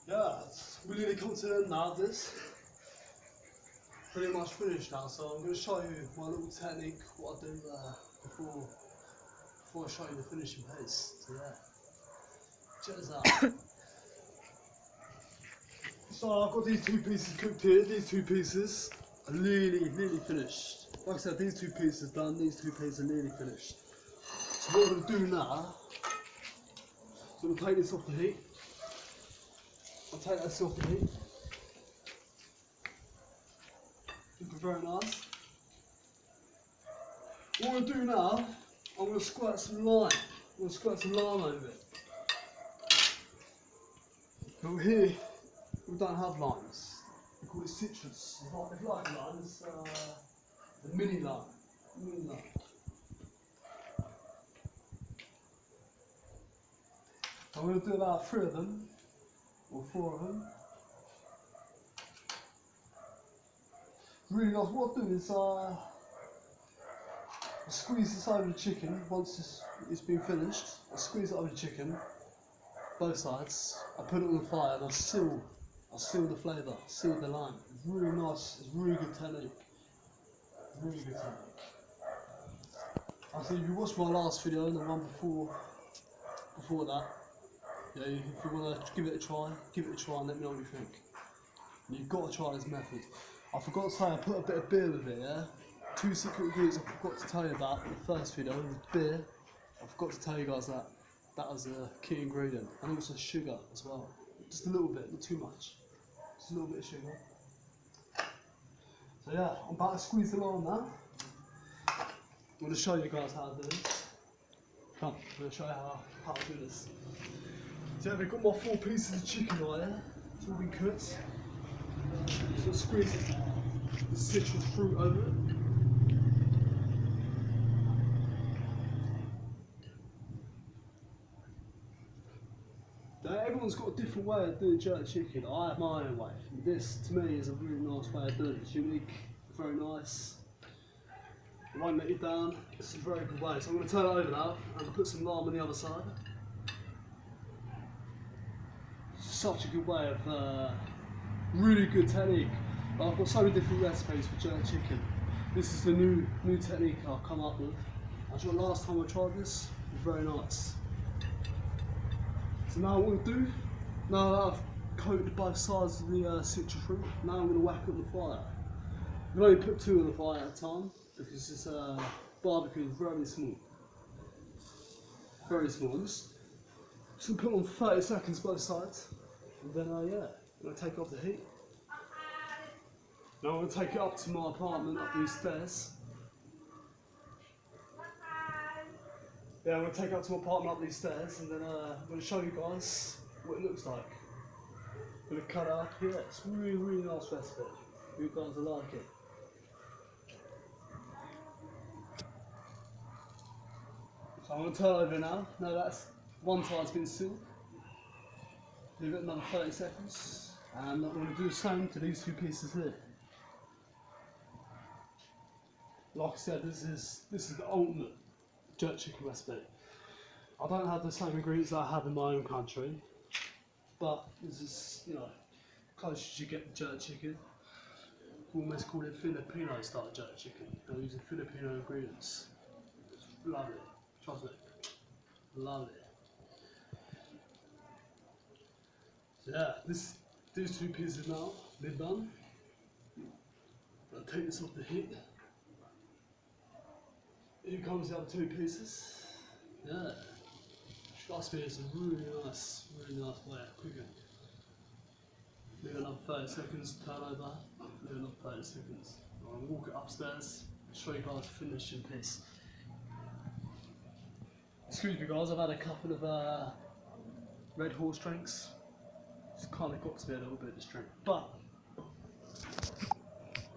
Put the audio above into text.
Yeah, we nearly come to the end now of this. Pretty much finished now, so I'm going to show you my little technique, what I do before I show you the finishing piece. So yeah, cheers out. So I've got these two pieces cooked here. These two pieces are nearly finished. Like I said, these two pieces done, these two pieces are nearly finished. So what I'm going to do now, so I'm going to take this off the heat. I'll take this off the heat. Looking very nice. What I'm going to do now, I'm going to squirt some lime. I'm going to squirt some lime over it. Over here, we don't have limes. We call it citrus. If you like limes, the mini lime. Mini lime. I'm going to do about 3 of them, or 4 of them. Really nice. What I do is I squeeze this over the chicken once it's been finished. I squeeze it over the chicken, both sides. I put it on the fire and I seal the flavour, seal the lime. It's really nice. It's really good technique. Really good technique. I think if you watched my last video and the one before that, yeah, if you want to give it a try and let me know what you think. You've got to try this method. I forgot to say I put a bit of beer with it, yeah? 2 secret ingredients I forgot to tell you about in the first video was beer. I forgot to tell you guys that was a key ingredient. And also sugar as well. Just a little bit, not too much. Just a little bit of sugar. So yeah, I'm about to squeeze the lime now. I'm going to show you guys how to do this. Come, I'm going to show you how to do this. So yeah, we've got my 4 pieces of chicken right here. It's all been cooked. So squeeze the citrus fruit over it. Now everyone's got a different way of doing jerk chicken. I have my own way. This to me is a really nice way of doing it. It's unique, very nice. It won't let you down. It's a very good way. So I'm going to turn it over now and put some lime on the other side. Such a good way of really good technique. I've got so many different recipes for jerk chicken. This is the new technique I've come up with. Actually, last time I tried this, it was very nice. So now what I'm going to do, now that I've coated both sides of the citrus fruit, now I'm going to whack it on the fire. You can only put 2 on the fire at a time because this barbecue is very small. Very small. I'm just going to put it on for 30 seconds both sides. And then yeah, I'm going to take off the heat. Now I'm going to take it up to my apartment up these stairs. Yeah, I'm going to take it up to my apartment up these stairs and then I'm going to show you guys what it looks like. I'm going to cut it up. Yeah, it's a really nice recipe. You guys will like it. So I'm going to turn it over now. Now that's one side's been sealed. Leave it another 30 seconds. And I'm going to do the same to these 2 pieces here. Like I said, this is the ultimate jerk chicken recipe. I don't have the same ingredients that I have in my own country, but this is, you know, close as you get to jerk chicken. We almost call it Filipino style jerk chicken. They're using Filipino ingredients. Love it. Trust me. Love it. So yeah, these 2 pieces now, they're done. I'll take this off the heat. Here comes the other 2 pieces. Yeah. Trust me, it's a really nice way of cooking. Leave another 30 seconds, turn over, leave another 30 seconds. I'll walk it upstairs, show you guys the finishing piece. Excuse me guys, I've had a couple of Red Horse drinks. It's kind of got to be a little bit of this drink, but